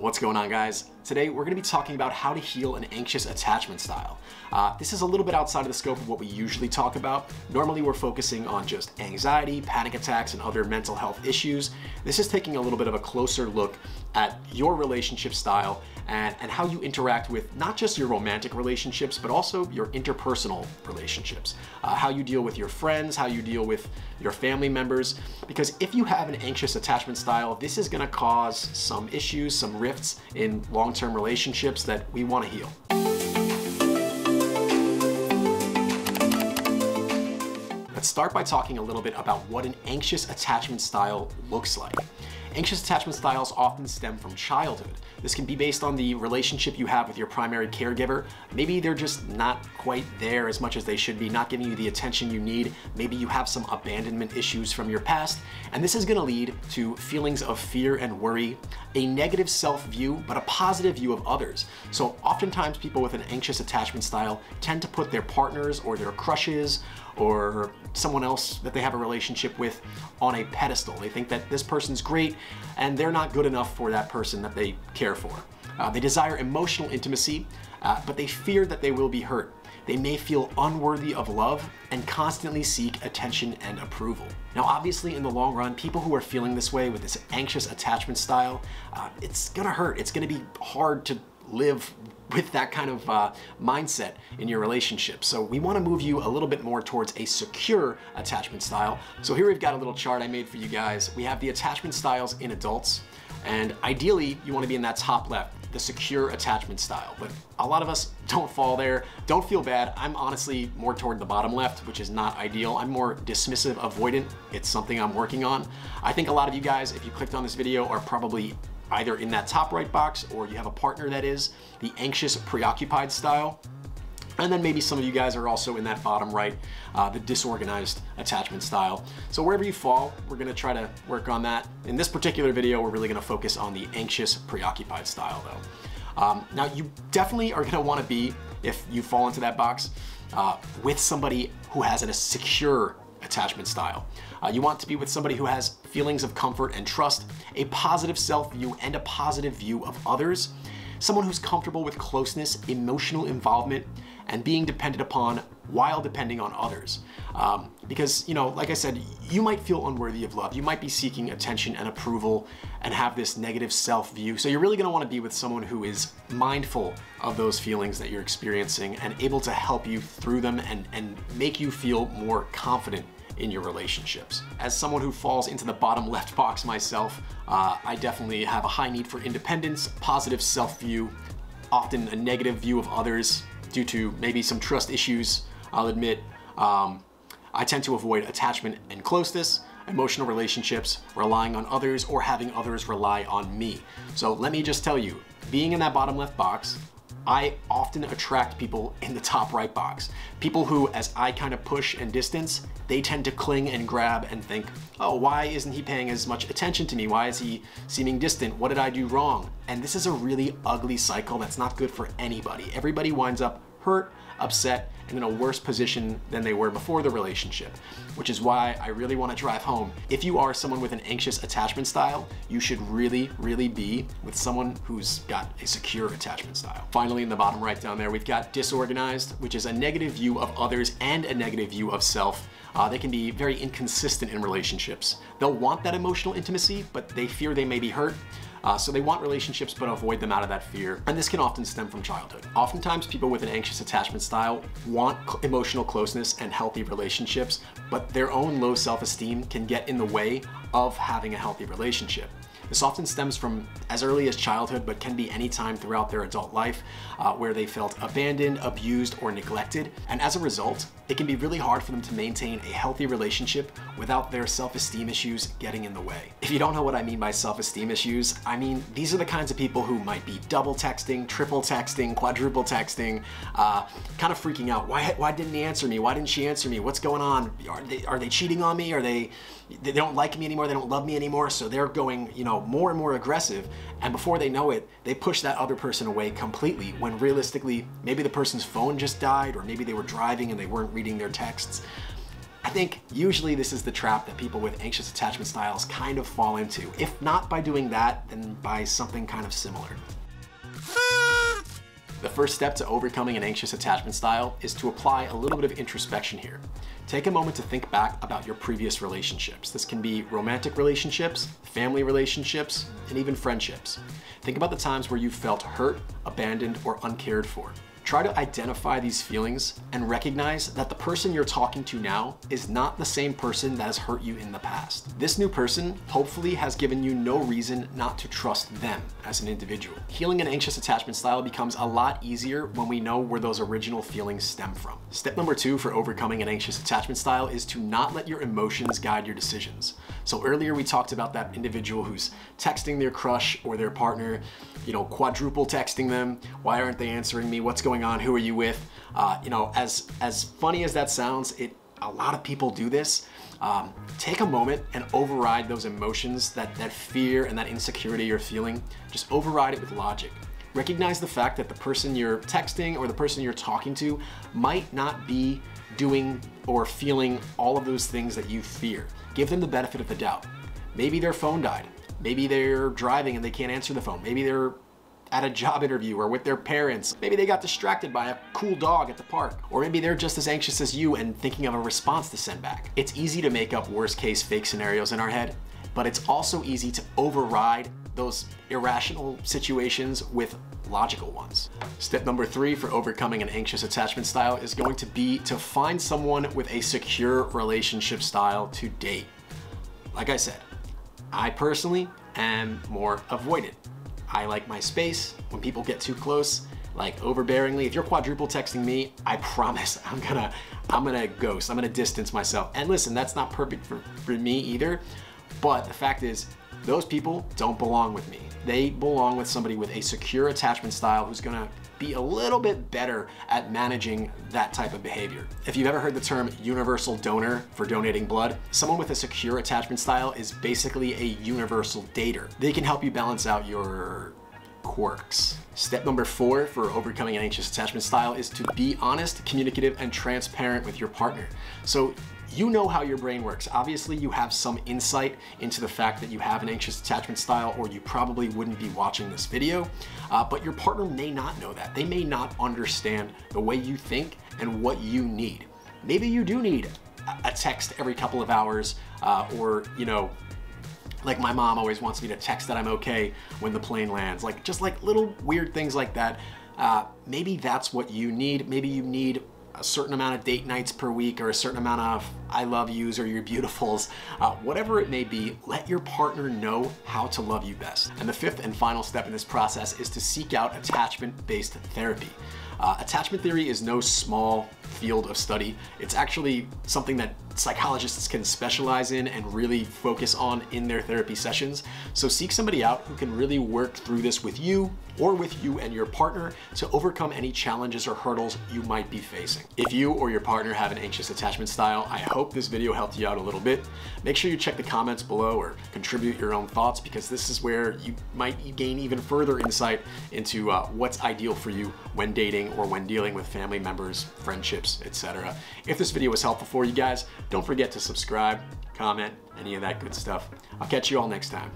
What's going on, guys? Today we're going to be talking about how to heal an anxious attachment style. This is a little bit outside of the scope of what we usually talk about. Normally we're focusing on just anxiety, panic attacks, and other mental health issues. This is taking a little bit of a closer look at your relationship style and how you interact with not just your romantic relationships, but also your interpersonal relationships. How you deal with your friends, how you deal with your family members. Because if you have an anxious attachment style, this is going to cause some issues, some rifts in long-term relationships that we want to heal. Let's start by talking a little bit about what an anxious attachment style looks like. Anxious attachment styles often stem from childhood. This can be based on the relationship you have with your primary caregiver. Maybe they're just not quite there as much as they should be, not giving you the attention you need. Maybe you have some abandonment issues from your past, and this is going to lead to feelings of fear and worry, a negative self-view, but a positive view of others. So oftentimes people with an anxious attachment style tend to put their partners or their crushes or someone else that they have a relationship with on a pedestal. They think that this person's great and they're not good enough for that person that they care for. They desire emotional intimacy, but they fear that they will be hurt. They may feel unworthy of love and constantly seek attention and approval. Now, obviously, in the long run, people who are feeling this way with this anxious attachment style, it's gonna hurt. It's gonna be hard to live with that kind of mindset in your relationship. So we want to move you a little bit more towards a secure attachment style. So here we've got a little chart I made for you guys. We have the attachment styles in adults, and ideally you want to be in that top left, the secure attachment style. But a lot of us don't fall there. Don't feel bad. I'm honestly more toward the bottom left, which is not ideal. I'm more dismissive, avoidant. It's something I'm working on. I think a lot of you guys, if you clicked on this video, are probably either in that top right box or you have a partner that is the anxious, preoccupied style. And then maybe some of you guys are also in that bottom right, the disorganized attachment style. So wherever you fall, we're gonna try to work on that. In this particular video, we're really gonna focus on the anxious, preoccupied style though. Now you definitely are gonna wanna be, if you fall into that box, with somebody who has a secure attachment style. You want to be with somebody who has feelings of comfort and trust, a positive self-view and a positive view of others, someone who's comfortable with closeness, emotional involvement, and being dependent upon while depending on others. Because, you know, like I said, you might feel unworthy of love. You might be seeking attention and approval and have this negative self-view. So you're really gonna wanna be with someone who is mindful of those feelings that you're experiencing and able to help you through them and make you feel more confident in your relationships. As someone who falls into the bottom left box myself, I definitely have a high need for independence, positive self-view, often a negative view of others due to maybe some trust issues, I'll admit. I tend to avoid attachment and closeness, emotional relationships, relying on others, or having others rely on me. So let me just tell you, being in that bottom left box, I often attract people in the top right box. People who, as I kind of push and distance, they tend to cling and grab and think, oh, why isn't he paying as much attention to me? Why is he seeming distant? What did I do wrong? And this is a really ugly cycle that's not good for anybody. Everybody winds up hurt, upset, and in a worse position than they were before the relationship, which is why I really want to drive home. If you are someone with an anxious attachment style, you should really, really be with someone who's got a secure attachment style. Finally, in the bottom right down there, we've got disorganized, which is a negative view of others and a negative view of self. They can be very inconsistent in relationships. They'll want that emotional intimacy, but they fear they may be hurt. So they want relationships but avoid them out of that fear. And this can often stem from childhood. Oftentimes people with an anxious attachment style want emotional closeness and healthy relationships, but their own low self-esteem can get in the way of having a healthy relationship. This often stems from as early as childhood, but can be any time throughout their adult life where they felt abandoned, abused, or neglected. And as a result, it can be really hard for them to maintain a healthy relationship without their self-esteem issues getting in the way. If you don't know what I mean by self-esteem issues, I mean, these are the kinds of people who might be double texting, triple texting, quadruple texting, kind of freaking out. Why didn't he answer me? Why didn't she answer me? What's going on? Are they cheating on me? They don't like me anymore, they don't love me anymore, so they're going, you know, more and more aggressive, and before they know it, they push that other person away completely, when realistically, maybe the person's phone just died, or maybe they were driving and they weren't reading their texts. And think usually this is the trap that people with anxious attachment styles kind of fall into. If not by doing that, then by something kind of similar. The first step to overcoming an anxious attachment style is to apply a little bit of introspection here. Take a moment to think back about your previous relationships. This can be romantic relationships, family relationships, and even friendships. Think about the times where you felt hurt, abandoned, or uncared for. Try to identify these feelings and recognize that the person you're talking to now is not the same person that has hurt you in the past. This new person hopefully has given you no reason not to trust them as an individual. Healing an anxious attachment style becomes a lot easier when we know where those original feelings stem from. Step number 2 for overcoming an anxious attachment style is to not let your emotions guide your decisions. So earlier we talked about that individual who's texting their crush or their partner, quadruple texting them. Why aren't they answering me? What's going on? Who are you with? As funny as that sounds, a lot of people do this. Take a moment and override those emotions, that fear and that insecurity you're feeling. Just override it with logic. Recognize the fact that the person you're texting or the person you're talking to might not be doing or feeling all of those things that you fear. Give them the benefit of the doubt. Maybe their phone died. Maybe they're driving and they can't answer the phone. Maybe they're at a job interview or with their parents. Maybe they got distracted by a cool dog at the park. Or maybe they're just as anxious as you and thinking of a response to send back. It's easy to make up worst case fake scenarios in our head, but it's also easy to override those irrational situations with logical ones. Step number 3 for overcoming an anxious attachment style is going to be to find someone with a secure relationship style to date. Like I said, I personally am more avoidant. I like my space. When people get too close, like overbearingly, if you're quadruple texting me, I promise I'm gonna ghost. I'm gonna distance myself. And listen, that's not perfect for me either. But the fact is, those people don't belong with me. They belong with somebody with a secure attachment style who's gonna be a little bit better at managing that type of behavior. If you've ever heard the term universal donor for donating blood, someone with a secure attachment style is basically a universal dater. They can help you balance out your quirks. Step number 4 for overcoming an anxious attachment style is to be honest, communicative, and transparent with your partner. So you know how your brain works. Obviously, you have some insight into the fact that you have an anxious attachment style, or you probably wouldn't be watching this video, but your partner may not know that. They may not understand the way you think and what you need. Maybe you do need a text every couple of hours, or like my mom always wants me to text that I'm okay when the plane lands. Just like little weird things like that. Maybe that's what you need. Maybe you need a certain amount of date nights per week, or a certain amount of I love yous or you're beautifuls. Whatever it may be, let your partner know how to love you best. And the 5th and final step in this process is to seek out attachment-based therapy. Attachment theory is no small field of study. It's actually something that psychologists can specialize in and really focus on in their therapy sessions. So seek somebody out who can really work through this with you, or with you and your partner, to overcome any challenges or hurdles you might be facing. If you or your partner have an anxious attachment style, I hope this video helped you out a little bit. Make sure you check the comments below or contribute your own thoughts, because this is where you might gain even further insight into what's ideal for you when dating or when dealing with family members, friendships, etc. If this video was helpful for you guys, don't forget to subscribe, comment, any of that good stuff. I'll catch you all next time.